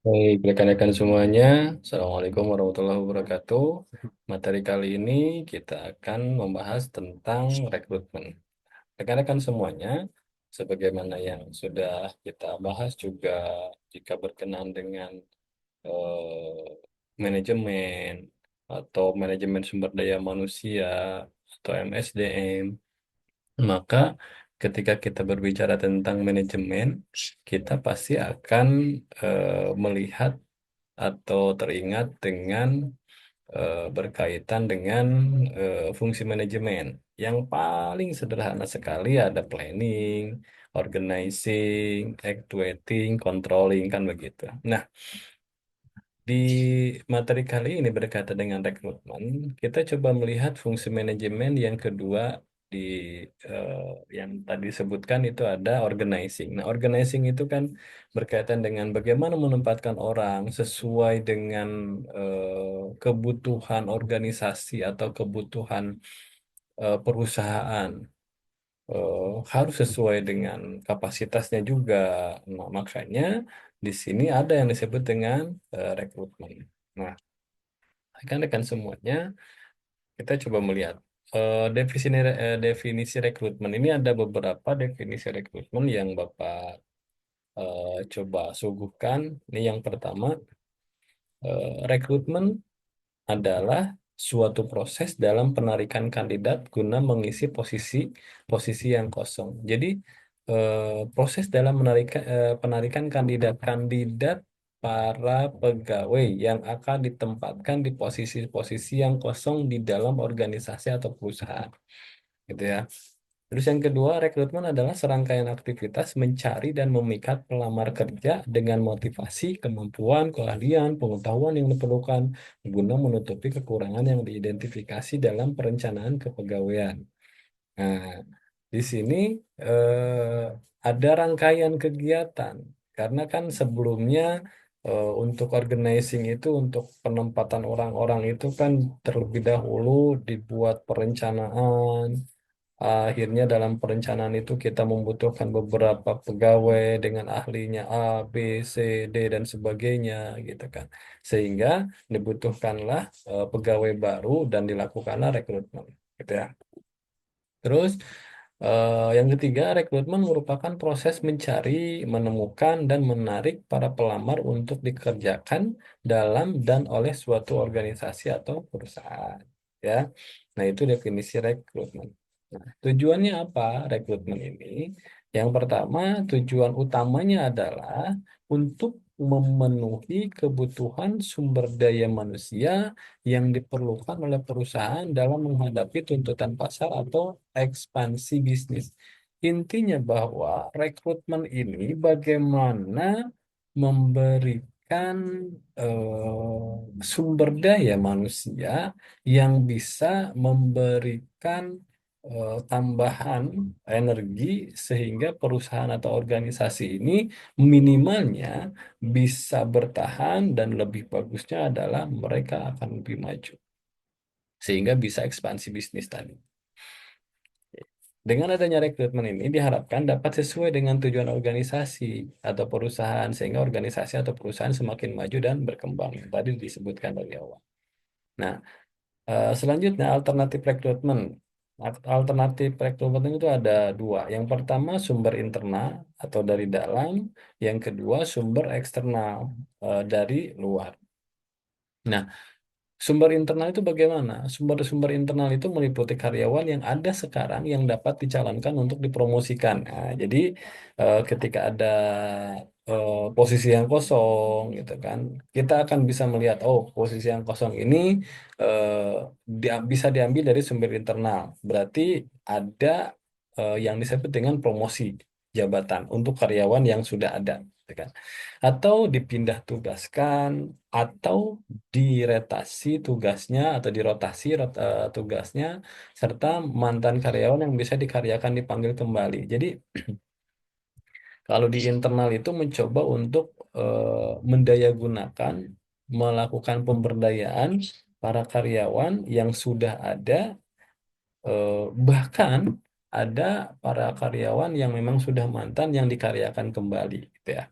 Baik, rekan-rekan semuanya, Assalamualaikum warahmatullahi wabarakatuh. Materi kali ini kita akan membahas tentang rekrutmen. Rekan-rekan semuanya, sebagaimana yang sudah kita bahas juga jika berkenaan dengan eh, manajemen atau manajemen sumber daya manusia atau MSDM, maka ketika kita berbicara tentang manajemen, kita pasti akan melihat atau teringat dengan berkaitan dengan fungsi manajemen. Yang paling sederhana sekali ada planning, organizing, actuating, controlling, kan begitu. Nah, di materi kali ini berkaitan dengan rekrutmen, kita coba melihat fungsi manajemen yang kedua di eh, yang tadi disebutkan itu ada organizing. Nah, organizing itu kan berkaitan dengan bagaimana menempatkan orang sesuai dengan kebutuhan organisasi atau kebutuhan perusahaan. Harus sesuai dengan kapasitasnya juga. Nah, makanya di sini ada yang disebut dengan rekrutmen. Nah, rekan-rekan semuanya, kita coba melihat definisi rekrutmen ini ada beberapa definisi rekrutmen yang Bapak coba suguhkan. Ini yang pertama, rekrutmen adalah suatu proses dalam penarikan kandidat guna mengisi posisi yang kosong. Jadi, proses dalam penarikan kandidat-kandidat para pegawai yang akan ditempatkan di posisi-posisi yang kosong di dalam organisasi atau perusahaan, gitu ya. Terus yang kedua, rekrutmen adalah serangkaian aktivitas mencari dan memikat pelamar kerja dengan motivasi, kemampuan, keahlian, pengetahuan yang diperlukan guna menutupi kekurangan yang diidentifikasi dalam perencanaan kepegawaian. Nah, di sini eh, ada rangkaian kegiatan karena kan sebelumnya untuk organizing itu untuk penempatan orang-orang itu kan terlebih dahulu dibuat perencanaan. Akhirnya dalam perencanaan itu kita membutuhkan beberapa pegawai dengan ahlinya A, B, C, D, dan sebagainya gitu kan. Sehingga dibutuhkanlah pegawai baru dan dilakukanlah rekrutmen gitu ya. Terus yang ketiga, rekrutmen merupakan proses mencari, menemukan, dan menarik para pelamar untuk dikerjakan dalam dan oleh suatu organisasi atau perusahaan. Ya, nah itu definisi rekrutmen. Nah, tujuannya apa rekrutmen ini? Yang pertama, tujuan utamanya adalah untuk memenuhi kebutuhan sumber daya manusia yang diperlukan oleh perusahaan dalam menghadapi tuntutan pasar atau ekspansi bisnis. Intinya bahwa rekrutmen ini bagaimana memberikan sumber daya manusia yang bisa memberikan tambahan energi sehingga perusahaan atau organisasi ini minimalnya bisa bertahan dan lebih bagusnya adalah mereka akan lebih maju sehingga bisa ekspansi bisnis tadi. Dengan adanya rekrutmen ini diharapkan dapat sesuai dengan tujuan organisasi atau perusahaan sehingga organisasi atau perusahaan semakin maju dan berkembang. Tadi disebutkan dari awal. Nah, selanjutnya alternatif rekrutmen. Alternatif rekrutmen itu ada dua. Yang pertama sumber internal atau dari dalam, yang kedua sumber eksternal dari luar. Nah, sumber internal itu bagaimana? Sumber-sumber internal itu meliputi karyawan yang ada sekarang yang dapat dicalonkan untuk dipromosikan. Nah, jadi ketika ada posisi yang kosong, gitu kan, kita akan bisa melihat, oh posisi yang kosong ini bisa diambil dari sumber internal. Berarti ada yang disebut dengan promosi jabatan untuk karyawan yang sudah ada, gitu kan. Atau dipindah tugaskan, atau dirotasi tugasnya atau dirotasi tugasnya serta mantan karyawan yang bisa dikaryakan dipanggil kembali. Jadi kalau di internal itu mencoba untuk mendayagunakan, melakukan pemberdayaan para karyawan yang sudah ada, bahkan ada para karyawan yang memang sudah mantan yang dikaryakan kembali gitu ya.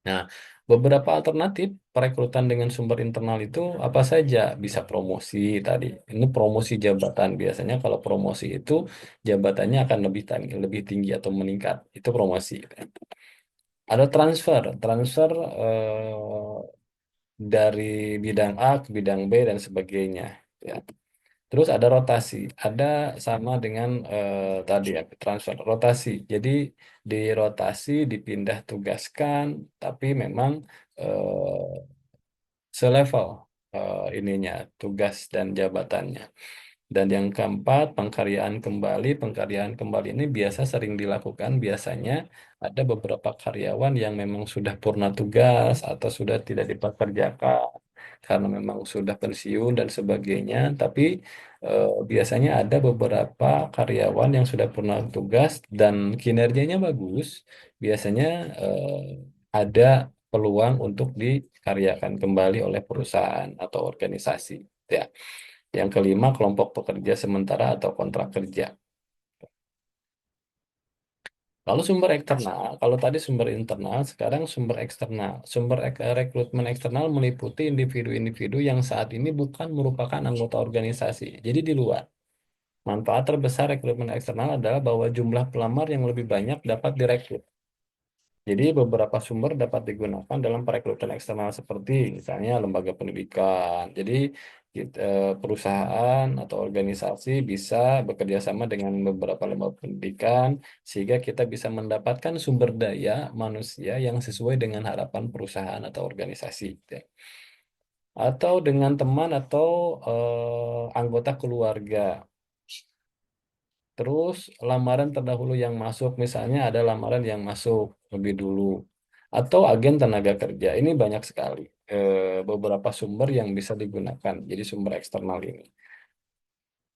Nah, beberapa alternatif perekrutan dengan sumber internal itu apa saja? Bisa promosi tadi. Ini promosi jabatan. Biasanya kalau promosi itu jabatannya akan lebih tinggi atau meningkat. Itu promosi. Ada transfer, transfer dari bidang A ke bidang B dan sebagainya. Ya. Terus ada rotasi, ada sama dengan tadi ya transfer rotasi. Jadi dirotasi, dipindah tugaskan, tapi memang selevel ininya tugas dan jabatannya. Dan yang keempat, pengkaryaan kembali. Pengkaryaan kembali ini biasa sering dilakukan. Biasanya ada beberapa karyawan yang memang sudah purna tugas atau sudah tidak dipekerjakan karena memang sudah pensiun dan sebagainya. Tapi biasanya ada beberapa karyawan yang sudah purna tugas dan kinerjanya bagus. Biasanya ada peluang untuk dikaryakan kembali oleh perusahaan atau organisasi. Ya. Yang kelima, kelompok pekerja sementara atau kontrak kerja. Lalu sumber eksternal, kalau tadi sumber internal, sekarang sumber eksternal. Rekrutmen eksternal meliputi individu-individu yang saat ini bukan merupakan anggota organisasi. Jadi di luar. Manfaat terbesar rekrutmen eksternal adalah bahwa jumlah pelamar yang lebih banyak dapat direkrut. Jadi beberapa sumber dapat digunakan dalam perekrutan eksternal seperti misalnya lembaga pendidikan. Jadi perusahaan atau organisasi bisa bekerja sama dengan beberapa lembaga pendidikan sehingga kita bisa mendapatkan sumber daya manusia yang sesuai dengan harapan perusahaan atau organisasi. Ya. Atau dengan teman atau anggota keluarga. Terus lamaran terdahulu yang masuk, misalnya ada lamaran yang masuk lebih dulu. Atau agen tenaga kerja. Ini banyak sekali beberapa sumber yang bisa digunakan. Jadi sumber eksternal ini.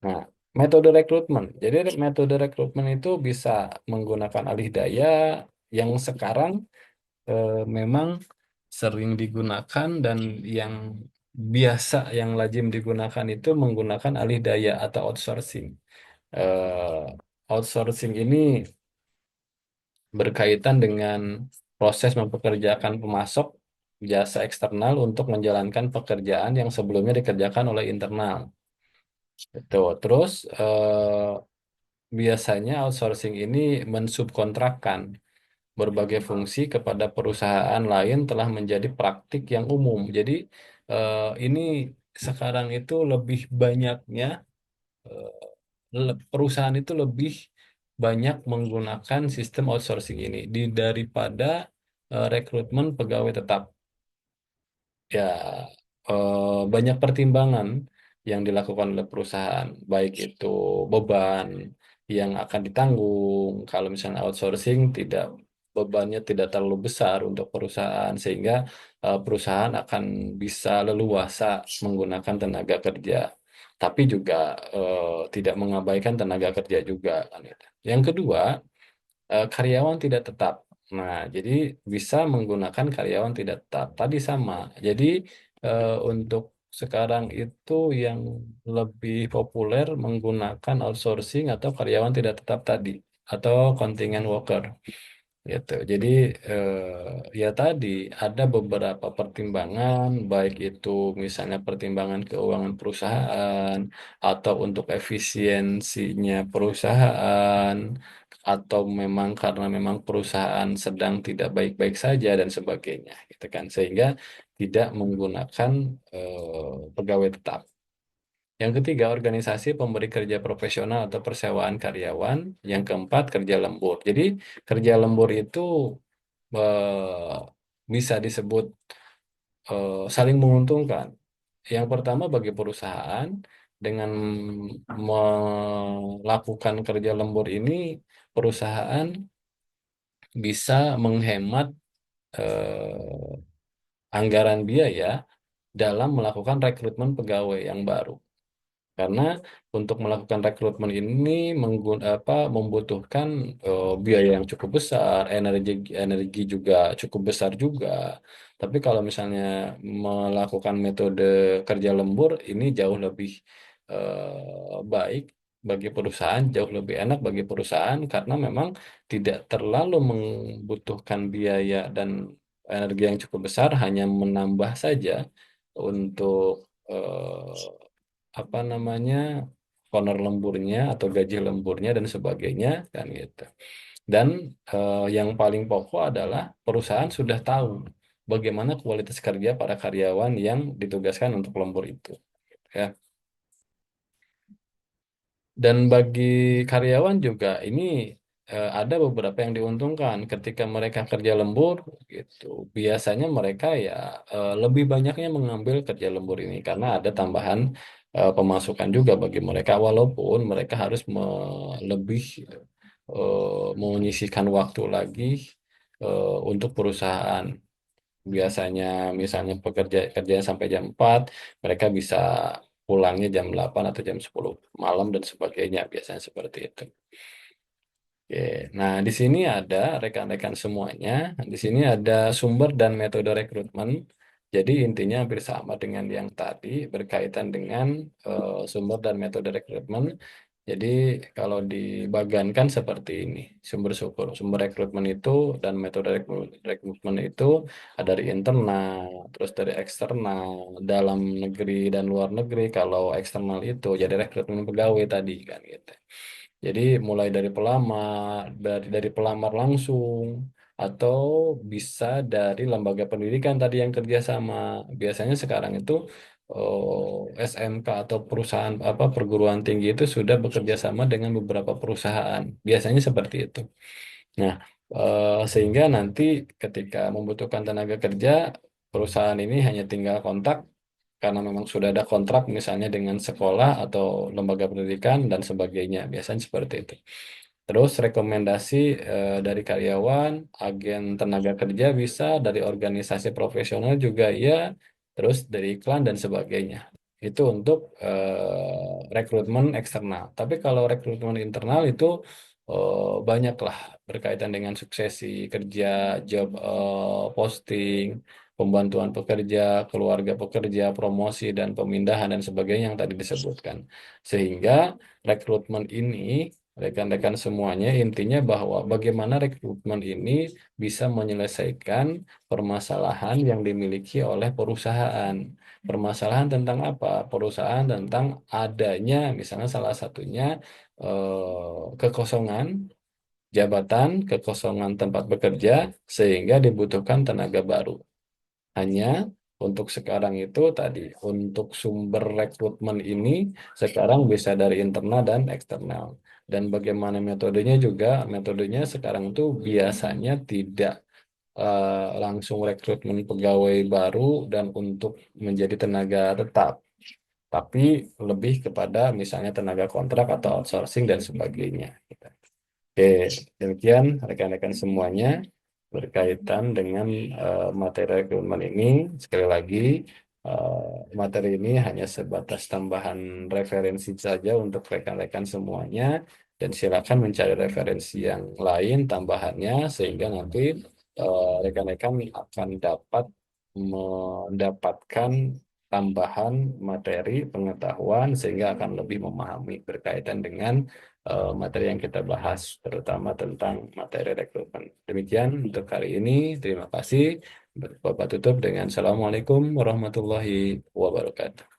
Nah, metode rekrutmen. Jadi metode rekrutmen itu bisa menggunakan alih daya yang sekarang memang sering digunakan dan yang biasa, yang lazim digunakan itu menggunakan alih daya atau outsourcing. Outsourcing ini berkaitan dengan proses mempekerjakan pemasok jasa eksternal untuk menjalankan pekerjaan yang sebelumnya dikerjakan oleh internal. Itu. Terus biasanya outsourcing ini mensubkontrakkan berbagai fungsi kepada perusahaan lain telah menjadi praktik yang umum. Jadi ini sekarang itu lebih banyaknya perusahaan itu lebih banyak menggunakan sistem outsourcing ini daripada rekrutmen pegawai tetap. Ya, banyak pertimbangan yang dilakukan oleh perusahaan, baik itu beban yang akan ditanggung. Kalau misalnya outsourcing, tidak bebannya tidak terlalu besar untuk perusahaan, sehingga perusahaan akan bisa leluasa menggunakan tenaga kerja. Tapi juga tidak mengabaikan tenaga kerja juga, kan itu. Yang kedua, karyawan tidak tetap. Nah, jadi bisa menggunakan karyawan tidak tetap. Tadi sama. Jadi untuk sekarang itu yang lebih populer menggunakan outsourcing atau karyawan tidak tetap tadi atau contingent worker gitu. Jadi ya tadi ada beberapa pertimbangan baik itu misalnya pertimbangan keuangan perusahaan atau untuk efisiensinya perusahaan atau memang karena memang perusahaan sedang tidak baik-baik saja dan sebagainya gitu kan sehingga tidak menggunakan pegawai tetap. Yang ketiga, organisasi pemberi kerja profesional atau persewaan karyawan. Yang keempat, kerja lembur. Jadi, kerja lembur itu eh, bisa disebut saling menguntungkan. Yang pertama, bagi perusahaan, dengan melakukan kerja lembur ini, perusahaan bisa menghemat anggaran biaya dalam melakukan rekrutmen pegawai yang baru. Karena untuk melakukan rekrutmen ini membutuhkan biaya yang cukup besar, energi juga cukup besar juga. Tapi kalau misalnya melakukan metode kerja lembur ini jauh lebih baik bagi perusahaan, jauh lebih enak bagi perusahaan karena memang tidak terlalu membutuhkan biaya dan energi yang cukup besar, hanya menambah saja untuk apa namanya honor lemburnya atau gaji lemburnya dan sebagainya kan gitu. Dan yang paling pokok adalah perusahaan sudah tahu bagaimana kualitas kerja para karyawan yang ditugaskan untuk lembur itu. Ya. Dan bagi karyawan juga ini ada beberapa yang diuntungkan ketika mereka kerja lembur gitu. Biasanya mereka ya lebih banyaknya mengambil kerja lembur ini karena ada tambahan pemasukan juga bagi mereka walaupun mereka harus lebih menyisihkan waktu lagi untuk perusahaan. Biasanya misalnya pekerja kerja sampai jam 4, mereka bisa pulangnya jam 8 atau jam 10 malam dan sebagainya, biasanya seperti itu. Oke. Nah, di sini ada rekan-rekan semuanya. Di sini ada sumber dan metode rekrutmen. Jadi intinya hampir sama dengan yang tadi berkaitan dengan sumber dan metode rekrutmen. Jadi kalau dibagankan seperti ini, sumber rekrutmen itu dan metode rekrutmen itu ada dari internal, terus dari eksternal, dalam negeri dan luar negeri. Kalau eksternal itu jadi rekrutmen pegawai tadi kan gitu. Jadi mulai dari pelamar, dari pelamar langsung, atau bisa dari lembaga pendidikan tadi yang kerjasama. Biasanya sekarang itu SMK atau perusahaan apa perguruan tinggi itu sudah bekerja sama dengan beberapa perusahaan. Biasanya seperti itu. Nah, sehingga nanti ketika membutuhkan tenaga kerja, perusahaan ini hanya tinggal kontak karena memang sudah ada kontrak misalnya dengan sekolah atau lembaga pendidikan dan sebagainya. Biasanya seperti itu. Terus rekomendasi dari karyawan, agen tenaga kerja bisa, dari organisasi profesional juga ya, terus dari iklan dan sebagainya. Itu untuk rekrutmen eksternal. Tapi kalau rekrutmen internal itu banyaklah berkaitan dengan suksesi kerja, job posting, pembantuan pekerja, keluarga pekerja, promosi dan pemindahan dan sebagainya yang tadi disebutkan. Sehingga rekrutmen ini rekan-rekan semuanya, intinya bahwa bagaimana rekrutmen ini bisa menyelesaikan permasalahan yang dimiliki oleh perusahaan. Permasalahan tentang apa? Perusahaan tentang adanya, misalnya salah satunya kekosongan jabatan, kekosongan tempat bekerja, sehingga dibutuhkan tenaga baru. Hanya untuk sekarang itu tadi, untuk sumber rekrutmen ini sekarang bisa dari internal dan eksternal. Dan bagaimana metodenya juga, metodenya sekarang itu biasanya tidak langsung rekrutmen pegawai baru dan untuk menjadi tenaga tetap, tapi lebih kepada misalnya tenaga kontrak atau outsourcing dan sebagainya. Oke, demikian rekan-rekan semuanya berkaitan dengan materi rekrutmen ini. Sekali lagi, materi ini hanya sebatas tambahan referensi saja untuk rekan-rekan semuanya, dan silakan mencari referensi yang lain tambahannya sehingga nanti rekan-rekan akan dapat mendapatkan tambahan materi pengetahuan sehingga akan lebih memahami berkaitan dengan materi yang kita bahas, terutama tentang materi rekrutmen. Demikian untuk hari ini. Terima kasih. Bapak tutup dengan Assalamualaikum warahmatullahi wabarakatuh.